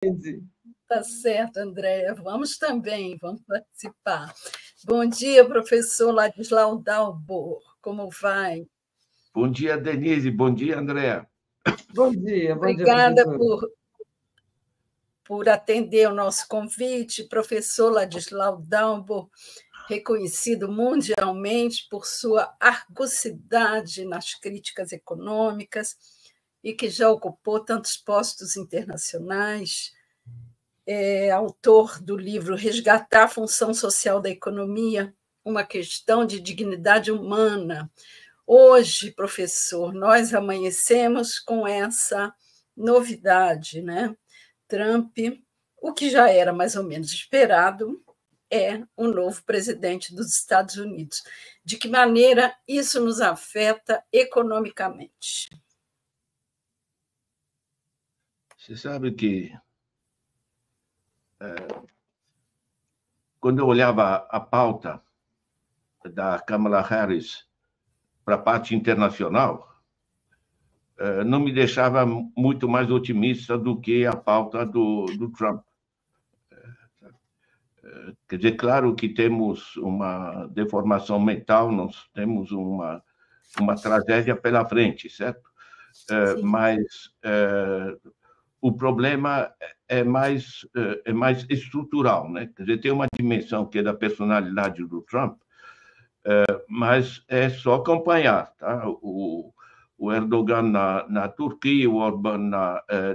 Entendi. Tá certo, Andréia. Vamos também, vamos participar. Bom dia, professor Ladislau Dalbor. Como vai? Bom dia, Denise. Bom dia, Andréa. Bom dia, Obrigada professor. por atender o nosso convite. Professor Ladislau Dalbor, reconhecido mundialmente por sua argucidade nas críticas econômicas e que já ocupou tantos postos internacionais. É autor do livro Resgatar a Função Social da Economia, uma questão de dignidade humana. Hoje, professor, nós amanhecemos com essa novidade, né? Trump, o que já era mais ou menos esperado, é o novo presidente dos Estados Unidos. De que maneira isso nos afeta economicamente? Você sabe que quando eu olhava a pauta da Kamala Harris para a parte internacional, não me deixava muito mais otimista do que a pauta do Trump. Quer dizer, claro que temos uma deformação mental, nós temos uma tragédia pela frente, certo? Mas o problema é mais estrutural, né? Quer dizer, tem uma dimensão que é da personalidade do Trump, mas é só acompanhar, tá? O Erdogan na Turquia, o Orbán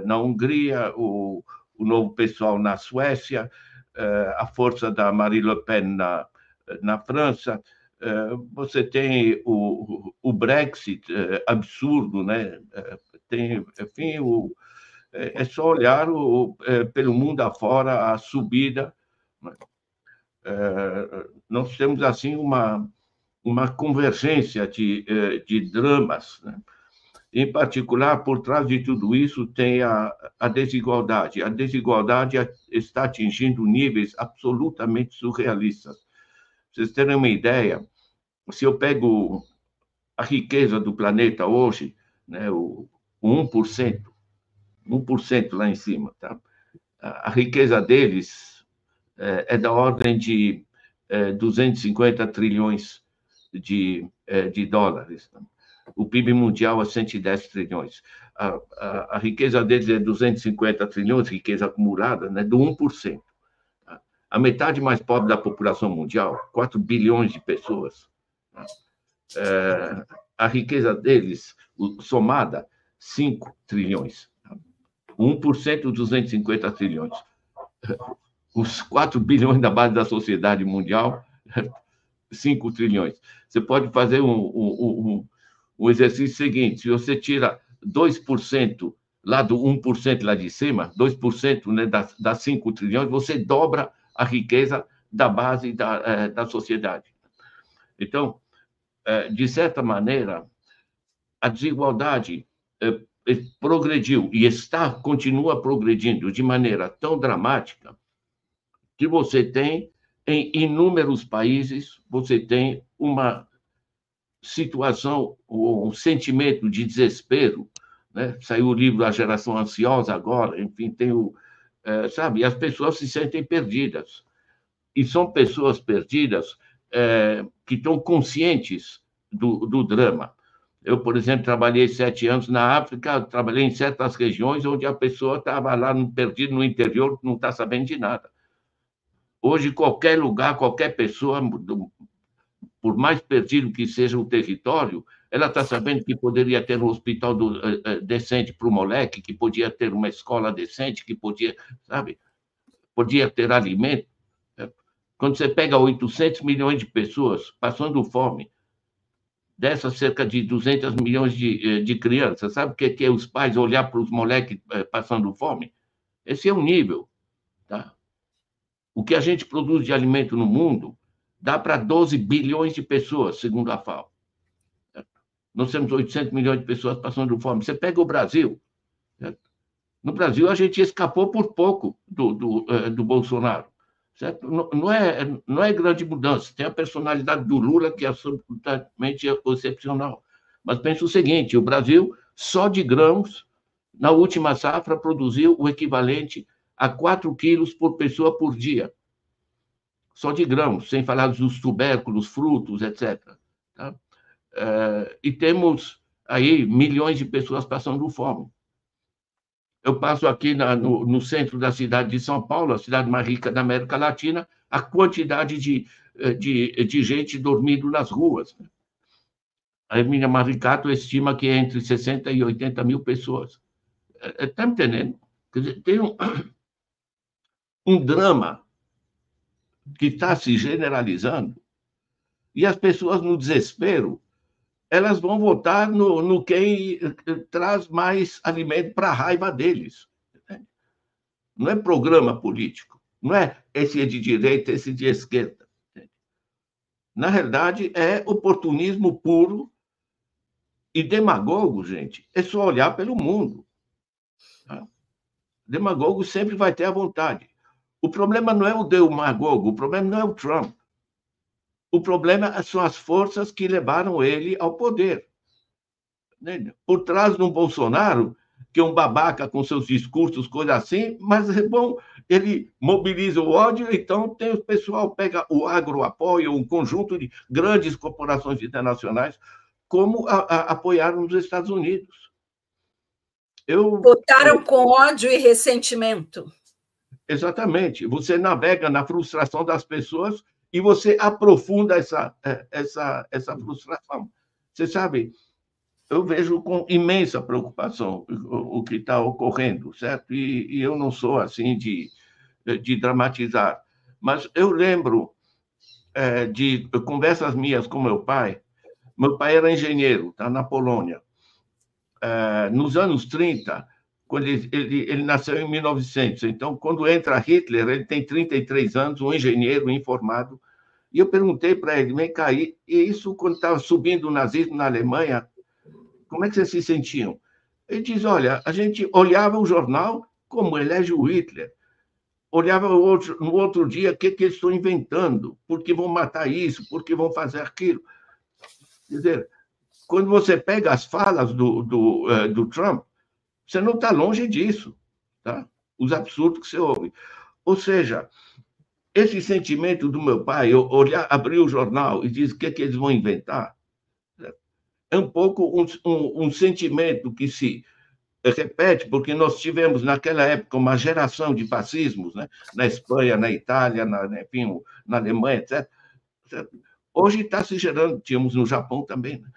na Hungria, o novo pessoal na Suécia, a força da Marine Le Pen na França. Você tem o Brexit absurdo, né? Tem, enfim, é só olhar pelo mundo afora a subida. Nós temos, assim, uma convergência de dramas, né? Em particular, por trás de tudo isso, tem a desigualdade. A desigualdade está atingindo níveis absolutamente surrealistas. Pra vocês terem uma ideia, se eu pego a riqueza do planeta hoje, né, o 1%, 1% lá em cima, tá? A riqueza deles é da ordem de 250 trilhões de dólares. O PIB mundial é 110 trilhões. A riqueza deles é 250 trilhões, riqueza acumulada, né, do 1%. A metade mais pobre da população mundial, 4 bilhões de pessoas. A riqueza deles, somada, 5 trilhões. 1%, 250 trilhões. Os 4 bilhões da base da sociedade mundial, 5 trilhões. Você pode fazer o exercício seguinte: se você tira 2% lá do 1% lá de cima, 2%, né, das 5 trilhões, você dobra a riqueza da base da sociedade. Então, de certa maneira, a desigualdade progrediu e continua progredindo de maneira tão dramática que você tem, em inúmeros países, você tem uma situação, um sentimento de desespero, né? Saiu o livro A Geração Ansiosa agora, enfim, tem sabe, as pessoas se sentem perdidas. E são pessoas perdidas que estão conscientes do drama. Eu, por exemplo, trabalhei 7 anos na África, trabalhei em certas regiões onde a pessoa estava lá perdida no interior, não está sabendo de nada. Hoje, qualquer lugar, qualquer pessoa, por mais perdido que seja o território, ela está sabendo que poderia ter um hospital decente para o moleque, que podia ter uma escola decente, que podia, sabe, podia ter alimento. Quando você pega 800 milhões de pessoas passando fome, dessas cerca de 200 milhões de crianças, sabe o que é os pais olhar para os moleques passando fome? Esse é o nível, tá? O que a gente produz de alimento no mundo dá para 12 bilhões de pessoas, segundo a FAO. Nós temos 800 milhões de pessoas passando fome. Você pega o Brasil. No Brasil, a gente escapou por pouco do Bolsonaro. Certo? Não é grande mudança. Tem a personalidade do Lula, que é absolutamente excepcional. Mas pensa o seguinte: o Brasil, só de grãos, na última safra, produziu o equivalente a 4 quilos por pessoa por dia, só de grãos, sem falar dos tubérculos, frutos, etc. Tá? E temos aí milhões de pessoas passando fome. Eu passo aqui no centro da cidade de São Paulo, a cidade mais rica da América Latina, a quantidade de gente dormindo nas ruas. A Emília Maricato estima que é entre 60 e 80 mil pessoas. Está me entendendo? Quer dizer, tem um drama que está se generalizando e as pessoas, no desespero, elas vão votar no quem traz mais alimento para a raiva deles. Não é programa político, não é esse é de direita, esse de esquerda. Na realidade, é oportunismo puro e demagogo, gente. É só olhar pelo mundo. Tá? Demagogo sempre vai ter a vontade. O problema não é o demagogo, o problema não é o Trump. O problema são as forças que levaram ele ao poder. Por trás de um Bolsonaro, que é um babaca com seus discursos, coisa assim, mas é bom, ele mobiliza o ódio, então tem o pessoal, pega o agroapoio, um conjunto de grandes corporações internacionais, como apoiaram os Estados Unidos. Votaram com ódio e ressentimento. Exatamente. Você navega na frustração das pessoas e você aprofunda essa frustração. Você sabe, eu vejo com imensa preocupação o que está ocorrendo, certo? E eu não sou assim de dramatizar, mas eu lembro de conversas minhas com meu pai. Meu pai era engenheiro, tá, na Polônia. Nos anos 30, quando ele nasceu em 1900, então, quando entra Hitler, ele tem 33 anos, um engenheiro informado, e eu perguntei para ele, vem cá, e isso quando estava subindo o nazismo na Alemanha, como é que vocês se sentiam? Ele diz, olha, a gente olhava o jornal como elege o Hitler, olhava no outro dia o que eles estão inventando, por que vão matar isso, por que vão fazer aquilo. Quer dizer, quando você pega as falas do Trump, você não está longe disso, tá? Os absurdos que você ouve. Ou seja, esse sentimento do meu pai, abrir o jornal e dizer o que eles vão inventar, é um pouco um sentimento que se repete, porque nós tivemos, naquela época, uma geração de fascismos, né? Na Espanha, na Itália, enfim, na Alemanha, etc. Hoje está se gerando, tínhamos no Japão também, né?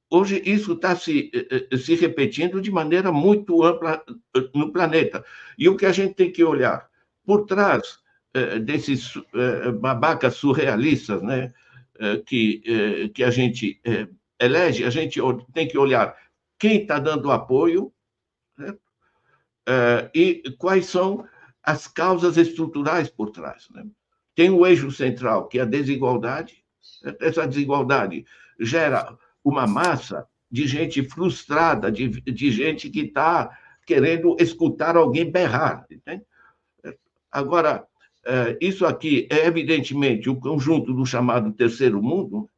Hoje isso está se repetindo de maneira muito ampla no planeta. E o que a gente tem que olhar por trás desses babacas surrealistas, né, que a gente elege, a gente tem que olhar quem está dando apoio, né, e quais são as causas estruturais por trás. Né? Tem o eixo central, que é a desigualdade. Essa desigualdade gera uma massa de gente frustrada, de gente que está querendo escutar alguém berrar. Entende? Agora, isso aqui é, evidentemente, o conjunto do chamado terceiro mundo,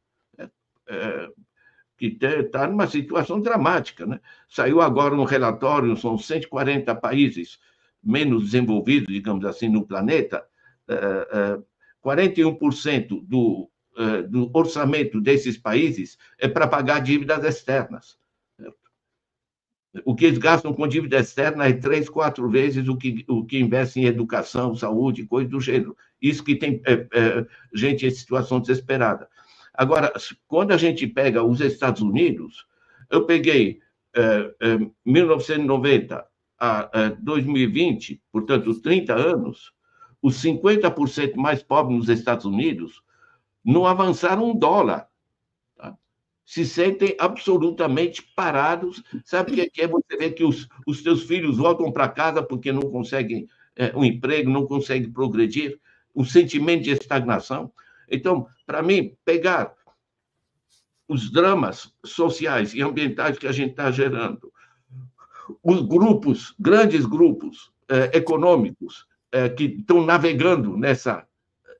que está numa situação dramática. Né? Saiu agora um relatório, são 140 países menos desenvolvidos, digamos assim, no planeta, 41% do orçamento desses países é para pagar dívidas externas. O que eles gastam com dívida externa é 3, 4 vezes o que investe em educação, saúde, coisa do gênero. Isso que tem gente em situação desesperada. Agora, quando a gente pega os Estados Unidos, eu peguei 1990 a 2020, portanto, os 30 anos, os 50% mais pobres nos Estados Unidos não avançaram $1. Tá? Se sentem absolutamente parados. Sabe o que é você ver que os teus filhos voltam para casa porque não conseguem um emprego, não conseguem progredir? Um sentimento de estagnação. Então, para mim, pegar os dramas sociais e ambientais que a gente está gerando, os grupos, grandes grupos econômicos que estão navegando nessa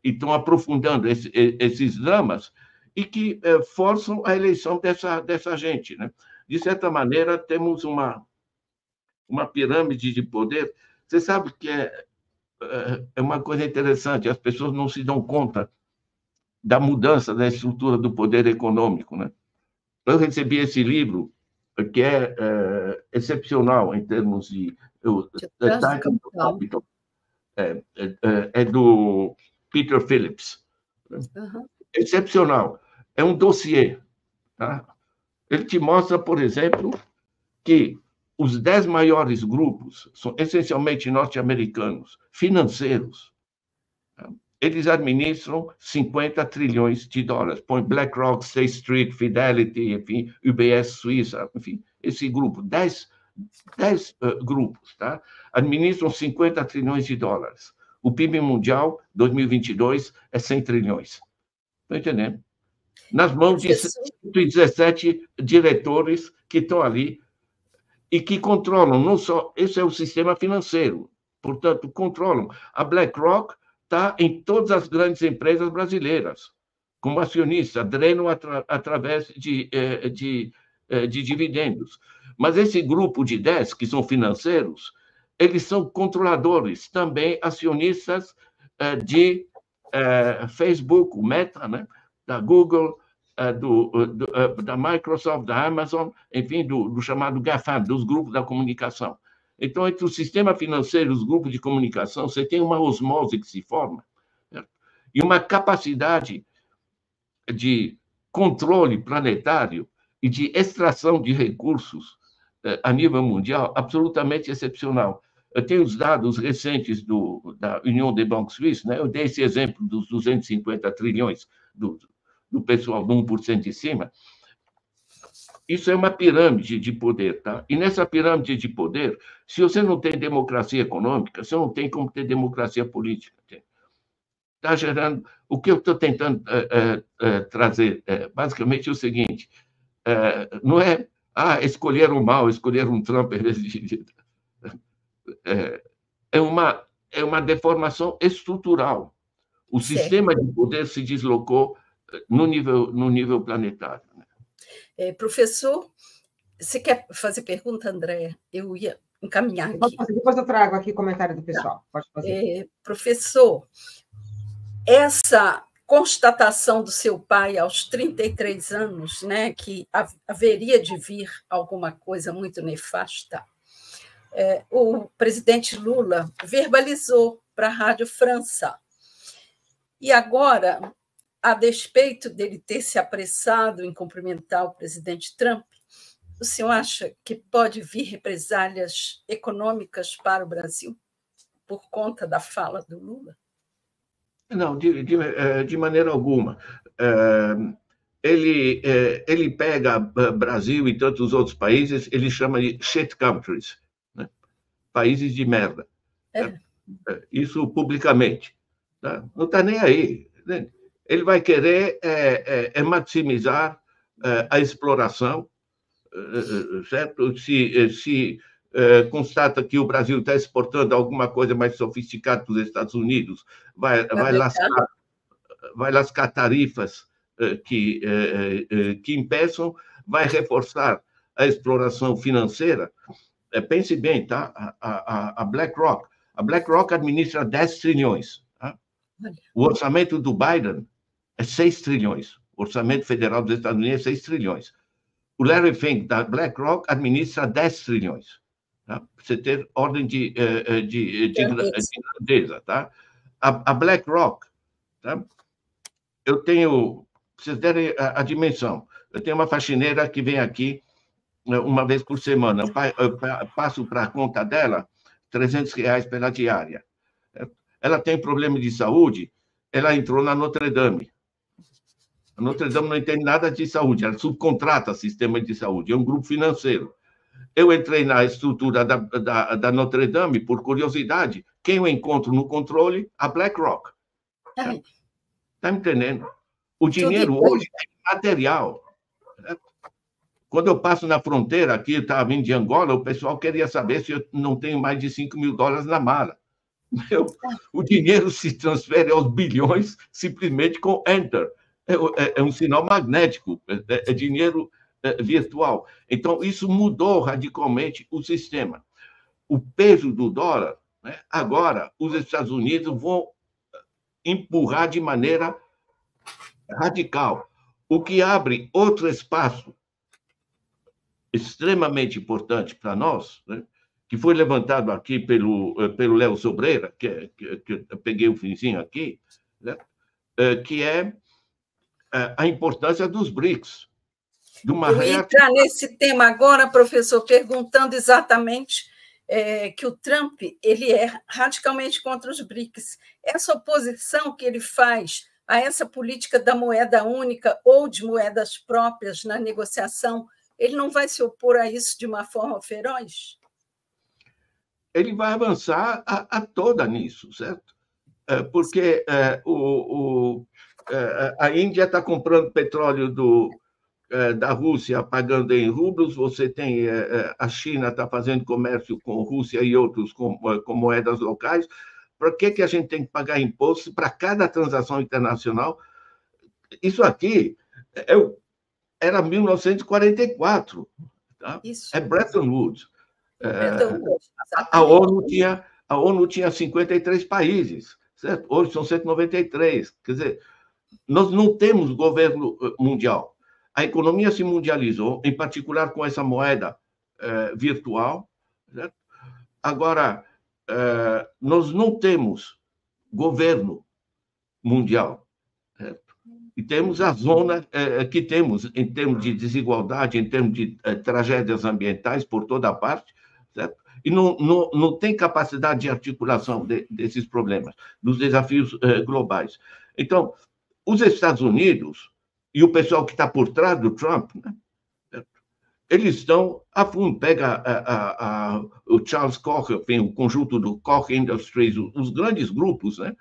e estão aprofundando esses dramas e que forçam a eleição dessa gente. Né? De certa maneira, temos uma pirâmide de poder Você sabe que é uma coisa interessante, as pessoas não se dão conta da mudança da estrutura do poder econômico, né? Eu recebi esse livro, que é excepcional em termos de Time Capital, é do Peter Phillips. Uhum. Excepcional. É um dossiê. Tá? Ele te mostra, por exemplo, que os 10 maiores grupos são essencialmente norte-americanos, financeiros. Tá? Eles administram 50 trilhões de dólares. Põe BlackRock, State Street, Fidelity, enfim, UBS Suíça, enfim, esse grupo, 10 grupos, tá? Administram 50 trilhões de dólares. O PIB mundial, 2022, é 100 trilhões. Estão entendendo? Nas mãos de 117 diretores que estão ali e que controlam, não só... Esse é o sistema financeiro, portanto, controlam. A BlackRock está em todas as grandes empresas brasileiras, como acionista, drenam através de dividendos. Mas esse grupo de 10, que são financeiros, eles são controladores, também acionistas de Facebook, Meta, né? Da Google, da Microsoft, da Amazon, enfim, do chamado GAFAM, dos grupos da comunicação. Então, entre o sistema financeiro e os grupos de comunicação, você tem uma osmose que se forma, certo? E uma capacidade de controle planetário e de extração de recursos a nível mundial absolutamente excepcional. Eu tenho os dados recentes da União des Banques Suisses, né? Eu dei esse exemplo dos 250 trilhões do pessoal do 1% de cima. Isso é uma pirâmide de poder, tá? E nessa pirâmide de poder, se você não tem democracia econômica, você não tem como ter democracia política. Está gerando... O que eu estou tentando trazer, basicamente, é o seguinte, não é escolheram mal, escolheram Trump, é uma deformação estrutural. O sistema de poder se deslocou no nível planetário. Professor, você quer fazer pergunta, Andréa? Eu ia encaminhar aqui. Depois eu trago aqui o comentário do pessoal. Pode fazer. Professor, essa constatação do seu pai aos 33 anos, né, que haveria de vir alguma coisa muito nefasta, o presidente Lula verbalizou para a Rádio França. E agora, a despeito dele ter se apressado em cumprimentar o presidente Trump, o senhor acha que pode vir represálias econômicas para o Brasil por conta da fala do Lula? Não, de maneira alguma. Ele pega Brasil e tantos outros países, ele chama de shit countries, né? Países de merda. Isso publicamente. Tá? Não está nem aí. Né? Ele vai querer maximizar a exploração, certo? Se constata que o Brasil está exportando alguma coisa mais sofisticada para os Estados Unidos, vai lascar tarifas que impeçam, vai reforçar a exploração financeira. Pense bem, tá? A BlackRock administra 10 trilhões. Tá? O orçamento do Biden é 6 trilhões. O orçamento federal dos Estados Unidos é 6 trilhões. O Larry Fink, da BlackRock, administra 10 trilhões. Tá? Para você ter ordem de grandeza. Tá? A BlackRock, tá? Eu tenho, para vocês terem a dimensão, eu tenho uma faxineira que vem aqui uma vez por semana. Eu passo para a conta dela R$300 pela diária. Ela tem problema de saúde, ela entrou na Notre Dame. A Notre Dame não entende nada de saúde, ela subcontrata sistema de saúde, é um grupo financeiro. Eu entrei na estrutura da Notre Dame por curiosidade. Quem eu encontro no controle? A BlackRock. Está me entendendo? O dinheiro hoje é material. Quando eu passo na fronteira, aqui estava vindo de Angola, o pessoal queria saber se eu não tenho mais de $5.000 na mala. O dinheiro se transfere aos bilhões simplesmente com Enter. É um sinal magnético, é dinheiro virtual. Então, isso mudou radicalmente o sistema. O peso do dólar né? Agora, os Estados Unidos vão empurrar de maneira radical, o que abre outro espaço extremamente importante para nós, né? Que foi levantado aqui pelo Léo Sobreira, que eu peguei o finzinho aqui, né? Que é a importância dos BRICS. Eu ia entrar nesse tema agora, professor, perguntando exatamente que o Trump ele é radicalmente contra os BRICS. Essa oposição que ele faz a essa política da moeda única ou de moedas próprias na negociação, ele não vai se opor a isso de uma forma feroz? Ele vai avançar a toda nisso, certo? Porque a Índia está comprando petróleo da Rússia, pagando em rublos, você tem a China está fazendo comércio com Rússia e outros com moedas locais. Para que a gente tem que pagar imposto para cada transação internacional? Isso aqui era 1944, tá? Isso. É Bretton Woods. A ONU tinha 53 países, certo? Hoje são 193. Quer dizer, nós não temos governo mundial. A economia se mundializou, em particular com essa moeda virtual, certo? Agora, nós não temos governo mundial, certo? E temos a zona que temos em termos de desigualdade, em termos de tragédias ambientais por toda parte, certo? E não tem capacidade de articulação desses problemas, dos desafios globais. Então, os Estados Unidos e o pessoal que está por trás do Trump, né, eles estão a fundo. Pega o Charles Koch, o conjunto do Koch Industries, os grandes grupos, né,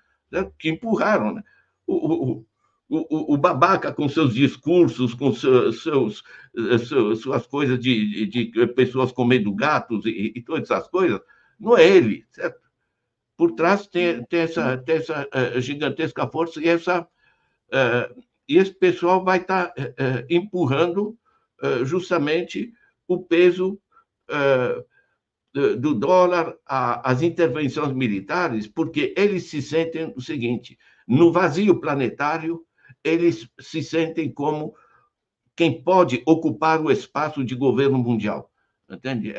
que empurraram, né, o babaca com seus discursos, com suas coisas de pessoas comendo gatos e todas essas coisas, não é ele, certo? Por trás tem essa gigantesca força e esse pessoal vai estar empurrando justamente o peso do dólar às intervenções militares, porque eles se sentem o seguinte: no vazio planetário, eles se sentem como quem pode ocupar o espaço de governo mundial. Entende?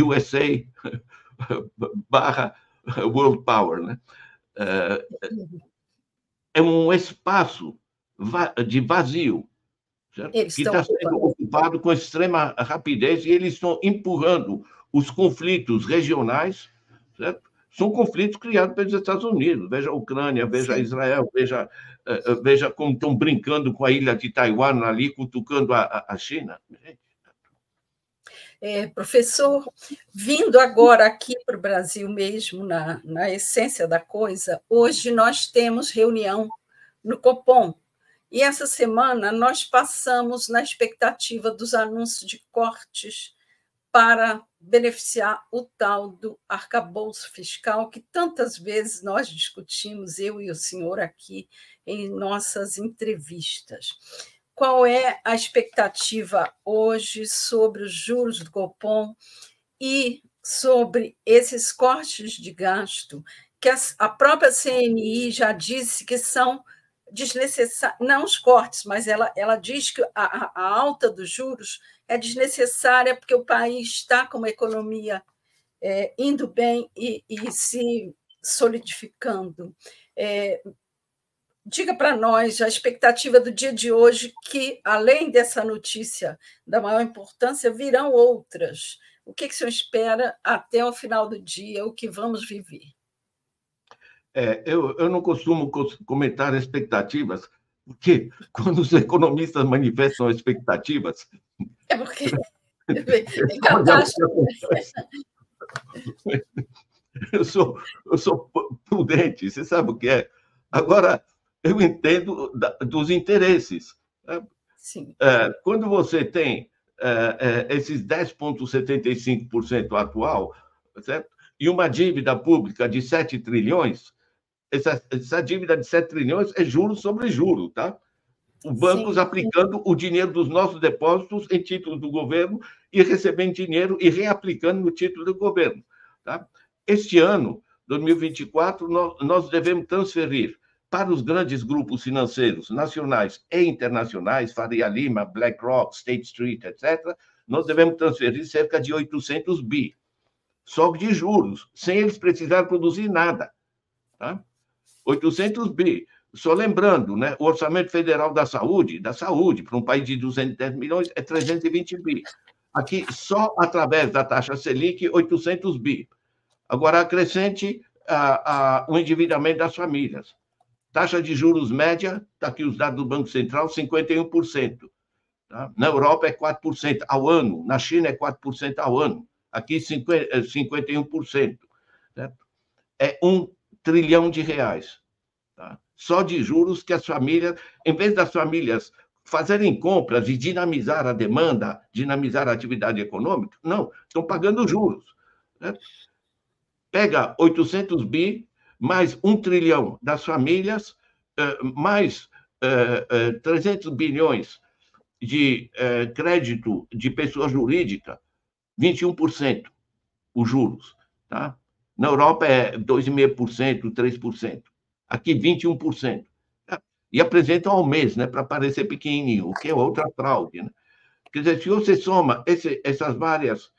USA / World Power, né? É um espaço de vazio, certo? Que está sendo ocupado com extrema rapidez, e eles estão empurrando os conflitos regionais, certo? São conflitos criados pelos Estados Unidos. Veja a Ucrânia, veja Israel, veja como estão brincando com a ilha de Taiwan ali, cutucando a China. Professor, vindo agora aqui para o Brasil mesmo, na essência da coisa, hoje nós temos reunião no Copom, e essa semana nós passamos na expectativa dos anúncios de cortes para beneficiar o tal do arcabouço fiscal que tantas vezes nós discutimos, eu e o senhor aqui, em nossas entrevistas. Qual é a expectativa hoje sobre os juros do Copom e sobre esses cortes de gasto, que a própria CNI já disse que são desnecessários, não os cortes, mas ela diz que a alta dos juros é desnecessária porque o país está com uma economia indo bem e se solidificando. Diga para nós a expectativa do dia de hoje, que, além dessa notícia da maior importância, virão outras. O que o senhor espera até o final do dia, o que vamos viver? Eu não costumo comentar expectativas, porque quando os economistas manifestam expectativas... É porque é catástrofe. Eu sou prudente, você sabe o que é. Agora, eu entendo dos interesses. Sim. Quando você tem esses 10,75% atual, certo? E uma dívida pública de 7 trilhões, essa dívida de 7 trilhões é juros sobre juros, tá? Os bancos aplicando o dinheiro dos nossos depósitos em títulos do governo e recebendo dinheiro e reaplicando no título do governo, tá? Este ano, 2024, nós devemos transferir para os grandes grupos financeiros nacionais e internacionais, Faria Lima, BlackRock, State Street, etc., nós devemos transferir cerca de 800 bi, só de juros, sem eles precisarem produzir nada. Tá? 800 bi. Só lembrando, né, o orçamento federal da saúde, para um país de 210 milhões, é 320 bi. Aqui, só através da taxa Selic, 800 bi. Agora, acrescente o endividamento das famílias. Taxa de juros média, está aqui os dados do Banco Central, 51%. Tá? Na Europa é 4% ao ano, na China é 4% ao ano, aqui 51%. Certo? É R$1 trilhão. Tá? Só de juros que as famílias, em vez das famílias fazerem compras e dinamizar a demanda, dinamizar a atividade econômica, não, estão pagando juros. Certo? Pega 800 bi, mais 1 trilhão das famílias, mais 300 bilhões de crédito de pessoa jurídica, 21% os juros. Tá? Na Europa é 2,5%, 3%. Aqui, 21%. Tá? E apresentam ao mês, né, para parecer pequenininho, o que é outra fraude. Né? Quer dizer, se você soma essas várias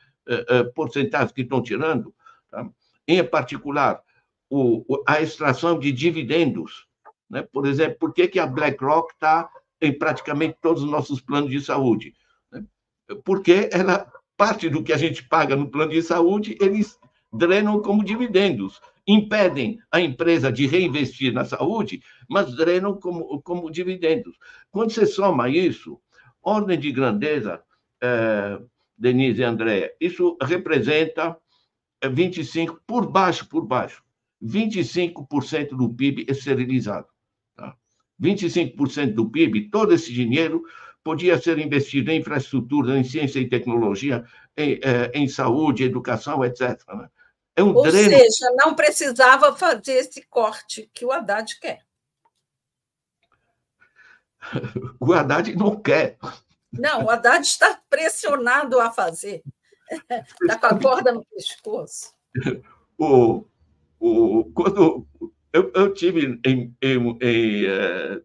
porcentagens que estão tirando, tá? Em particular, a extração de dividendos. Né? Por exemplo, por que a BlackRock está em praticamente todos os nossos planos de saúde? Né? Porque parte do que a gente paga no plano de saúde, eles drenam como dividendos. Impedem a empresa de reinvestir na saúde, mas drenam como dividendos. Quando você soma isso, ordem de grandeza, Denise e Andréa, isso representa 25%, por baixo, 25% do PIB esterilizado. Tá? 25% do PIB, todo esse dinheiro podia ser investido em infraestrutura, em ciência e tecnologia, em saúde, educação, etc. Né? Ou seja, não precisava fazer esse corte que o Haddad quer. O Haddad não quer. Não, o Haddad está pressionado a fazer. Está com a corda no pescoço. Quando eu tive em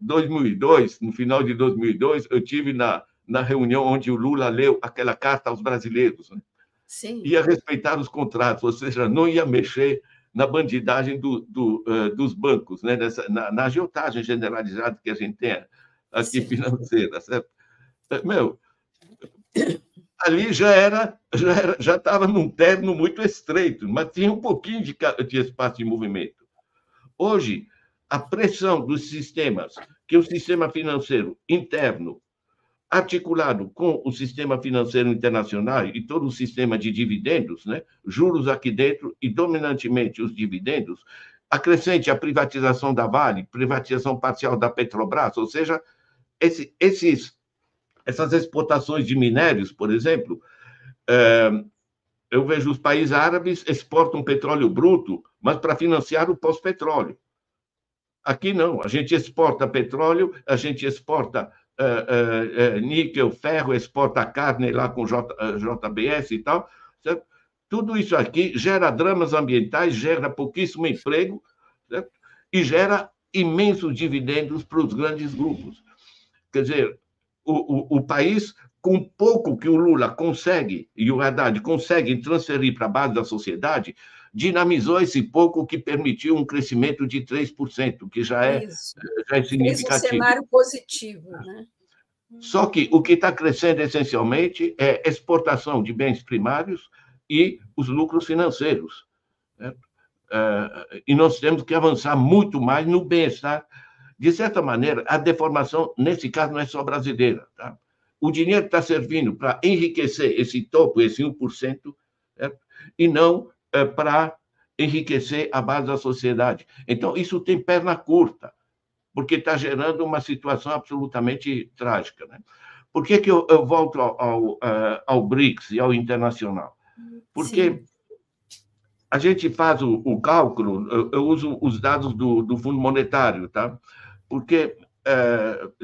2002, no final de 2002, eu tive na reunião onde o Lula leu aquela carta aos brasileiros. Né? Sim. Ia respeitar os contratos, ou seja, não ia mexer na bandidagem dos bancos, né? na agiotagem generalizada que a gente tem aqui, sim, financeira. Certo? Ali já estava num terno muito estreito, mas tinha um pouquinho de espaço de movimento. Hoje, a pressão dos sistemas, que o sistema financeiro interno, articulado com o sistema financeiro internacional e todo o sistema de dividendos, né, juros aqui dentro e, dominantemente, os dividendos, acrescente a privatização da Vale, privatização parcial da Petrobras, ou seja, essas exportações de minérios, por exemplo, eu vejo os países árabes exportam petróleo bruto, mas para financiar o pós-petróleo. Aqui não, a gente exporta petróleo, a gente exporta níquel, ferro, exporta carne lá com JBS e tal. Certo? Tudo isso aqui gera dramas ambientais, gera pouquíssimo emprego, certo? E gera imensos dividendos para os grandes grupos. Quer dizer, o país, com pouco que o Lula consegue e o Haddad conseguem transferir para a base da sociedade, dinamizou esse pouco que permitiu um crescimento de 3%, que já é significativo. Fez um cenário positivo. Né? Só que o que está crescendo essencialmente é exportação de bens primários e os lucros financeiros. Né? E nós temos que avançar muito mais no bem-estar. De certa maneira, a deformação, nesse caso, não é só brasileira. Tá? O dinheiro está servindo para enriquecer esse topo, esse 1%, certo? E não para enriquecer a base da sociedade. Então, isso tem perna curta, porque está gerando uma situação absolutamente trágica. Né? Por que eu volto ao BRICS e ao internacional? Porque sim, a gente faz o cálculo, eu uso os dados do Fundo Monetário, tá? Porque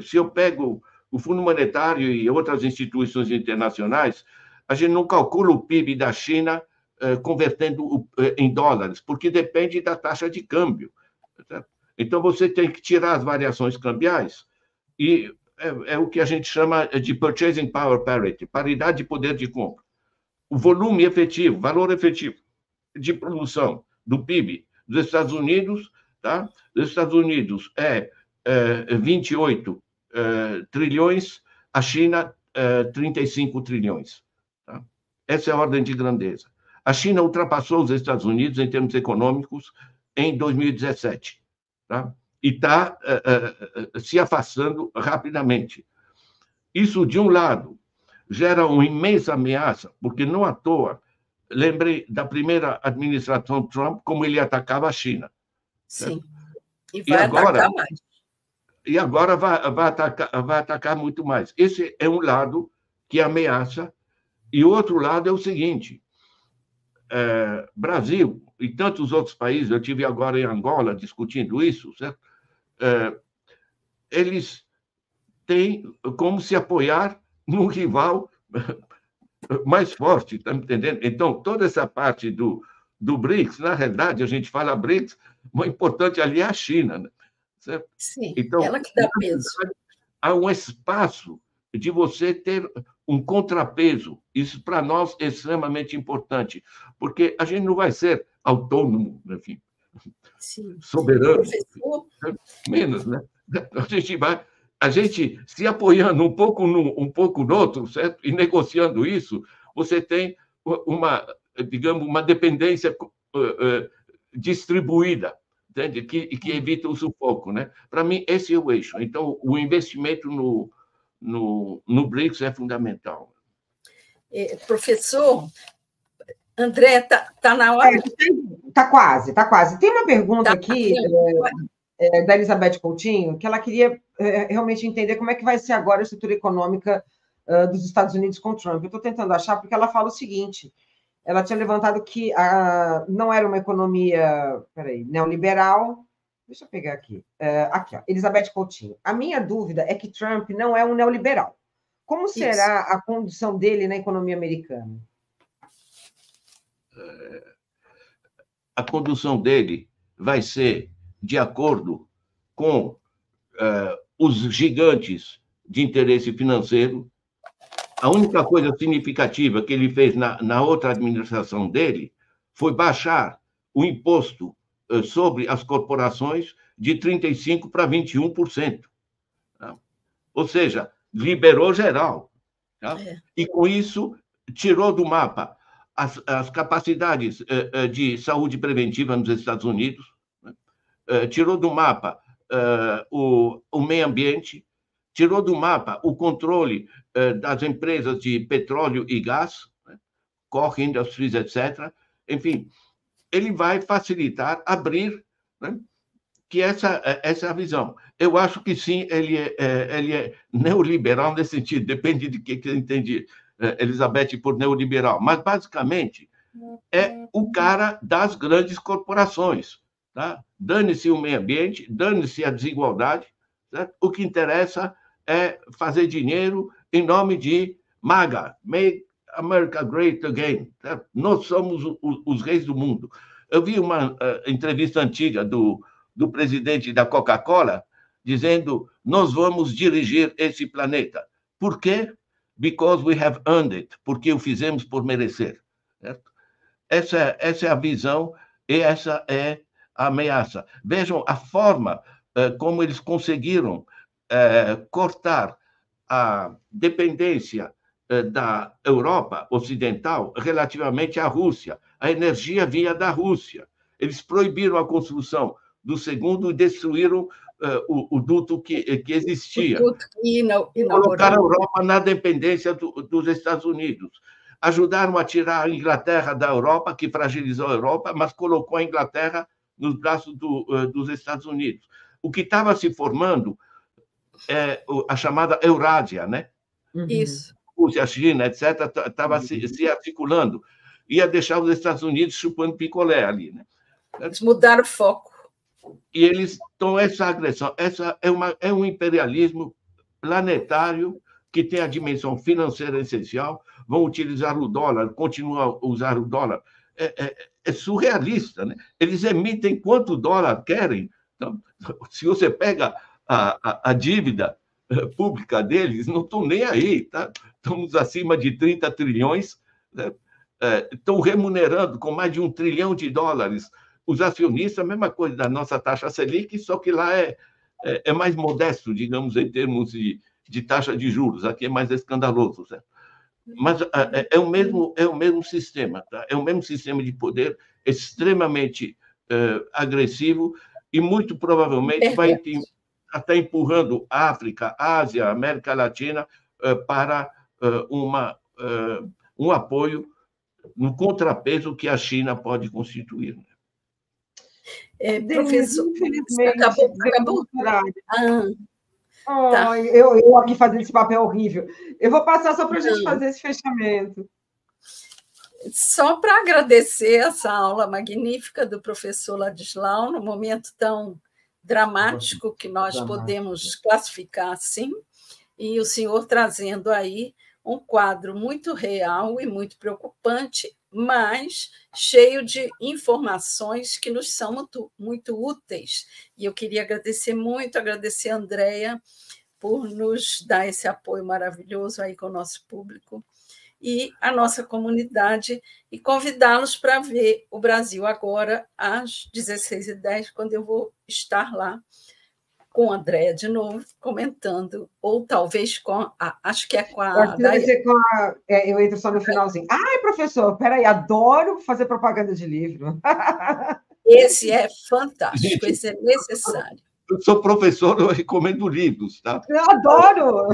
se eu pego o Fundo Monetário e outras instituições internacionais, a gente não calcula o PIB da China convertendo em dólares, porque depende da taxa de câmbio. Certo? Então, você tem que tirar as variações cambiais e é o que a gente chama de purchasing power parity, paridade de poder de compra. O volume efetivo, valor efetivo de produção do PIB dos Estados Unidos, tá? Dos Estados Unidos é 28 trilhões, a China 35 trilhões. Tá? Essa é a ordem de grandeza. A China ultrapassou os Estados Unidos em termos econômicos em 2017. Tá? E está se afastando rapidamente. Isso, de um lado, gera uma imensa ameaça, porque não à toa, lembrei da primeira administração Trump, como ele atacava a China. Sim, e vai atacar mais. E agora vai atacar muito mais. Esse é um lado que ameaça, e o outro lado é o seguinte, Brasil e tantos outros países, eu estive agora em Angola discutindo isso, certo? Eles têm como se apoiar num rival mais forte, está me entendendo? Então, toda essa parte do BRICS, na realidade, a gente fala BRICS, o importante ali é a China, né? Certo? Sim, então, ela que dá peso. Há um espaço de você ter um contrapeso. Isso, para nós, é extremamente importante, porque a gente não vai ser autônomo, enfim, sim, soberano, professor, menos, né? A gente se apoiando um pouco num, um pouco no outro, certo? E negociando isso, você tem uma, digamos, uma dependência distribuída, entende? Que evita o sufoco, né? Para mim, esse é o eixo. Então, o investimento no BRICS é fundamental. Professor, André, tá na hora? Está quase, está quase. Tem uma pergunta aqui da Elizabeth Coutinho, que ela queria realmente entender como é que vai ser agora a estrutura econômica dos Estados Unidos com Trump. Eu estou tentando achar, porque ela fala o seguinte, ela tinha levantado que não era uma economia, neoliberal. Deixa eu pegar aqui. Aqui, ó, Elizabeth Coutinho. A minha dúvida é que Trump não é um neoliberal. Como será a condição dele na economia americana? A condução dele vai ser de acordo com os gigantes de interesse financeiro. A única coisa significativa que ele fez na outra administração dele foi baixar o imposto sobre as corporações de 35% para 21%. Tá? Ou seja, liberou geral. Tá? E, com isso, tirou do mapa as capacidades de saúde preventiva nos Estados Unidos, né? Tirou do mapa o meio ambiente, tirou do mapa o controle das empresas de petróleo e gás, né? Koch Industries, etc. Enfim, ele vai facilitar, abrir, né? Que essa é a visão. Eu acho que sim, ele é neoliberal nesse sentido, depende de que entende Elizabeth por neoliberal, mas basicamente é o cara das grandes corporações. Tá? Dane-se o meio ambiente, dane-se a desigualdade, certo? O que interessa é fazer dinheiro em nome de MAGA, Make America Great Again. Certo? Nós somos os reis do mundo. Eu vi uma entrevista antiga do presidente da Coca-Cola dizendo: nós vamos dirigir esse planeta. Por quê? Because we have earned it, porque o fizemos por merecer. Certo? Essa é a visão e essa é a ameaça. Vejam a forma como eles conseguiram cortar a dependência da Europa Ocidental relativamente à Rússia. A energia vinha da Rússia. Eles proibiram a construção do segundo e destruíram o duto que existia. O duto que colocaram a Europa na dependência dos Estados Unidos. Ajudaram a tirar a Inglaterra da Europa, que fragilizou a Europa, mas colocou a Inglaterra nos braços dos Estados Unidos. O que estava se formando é a chamada Eurásia, né? Isso. Rússia, China, etc., estava se articulando. Ia deixar os Estados Unidos chupando picolé ali, né? Eles mudaram o foco. E eles estão essa agressão, é um imperialismo planetário que tem a dimensão financeira essencial, vão utilizar o dólar, continuam a usar o dólar é surrealista, né? Eles emitem quanto dólar querem. Então, se você pega a dívida pública deles, não estão nem aí, tá? Estamos acima de 30 trilhões, né? Estão remunerando com mais de $1 trilhão os acionistas, a mesma coisa da nossa taxa Selic, só que lá é mais modesto, digamos, em termos de taxa de juros. Aqui é mais escandaloso, certo? Mas é o mesmo sistema, tá? É o mesmo sistema de poder extremamente agressivo e muito provavelmente vai até empurrando a África, a Ásia, a América Latina para um apoio no contrapeso que a China pode constituir. Professor, infelizmente, acabou. Tá. Eu aqui fazendo esse papel horrível. Eu vou passar só para a gente fazer esse fechamento. Só para agradecer essa aula magnífica do professor Ladislau, no momento tão dramático que nós podemos classificar assim, e o senhor trazendo aí um quadro muito real e muito preocupante, mas cheio de informações que nos são muito úteis. E eu queria agradecer a Andréia por nos dar esse apoio maravilhoso aí com o nosso público e a nossa comunidade, e convidá-los para ver o Brasil Agora, às 16h10, quando eu vou estar lá com a Andréia de novo, comentando, ou talvez acho que é com a... eu entro só no finalzinho. Ai, professor, peraí, adoro fazer propaganda de livro. Esse é fantástico, esse é necessário. Eu sou professor, eu recomendo livros, tá? Eu adoro!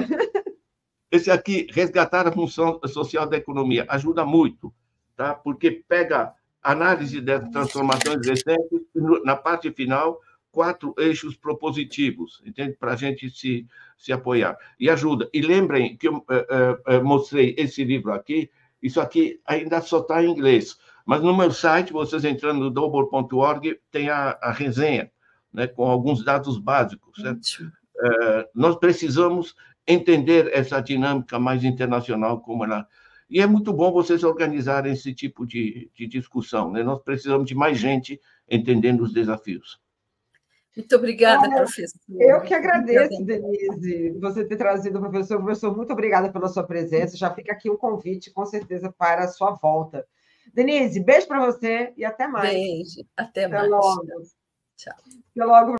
Esse aqui, Resgatar a Função Social da Economia, ajuda muito, tá? Porque pega análise das transformações recentes, na parte final, 4 eixos propositivos, entende? Para a gente se apoiar. E ajuda. E lembrem que eu mostrei esse livro aqui, isso aqui ainda só está em inglês, mas no meu site, vocês entrando no dobor.org, tem a resenha, né, com alguns dados básicos, certo? Nós precisamos entender essa dinâmica mais internacional como ela... E é muito bom vocês organizarem esse tipo de discussão, né? Nós precisamos de mais gente entendendo os desafios. Muito obrigada, professor. Eu que agradeço, Denise, você ter trazido o professor. Professor, muito obrigada pela sua presença. Já fica aqui o convite, com certeza, para a sua volta. Denise, beijo para você e até mais. Beijo, até mais. Logo. Tchau. Até logo.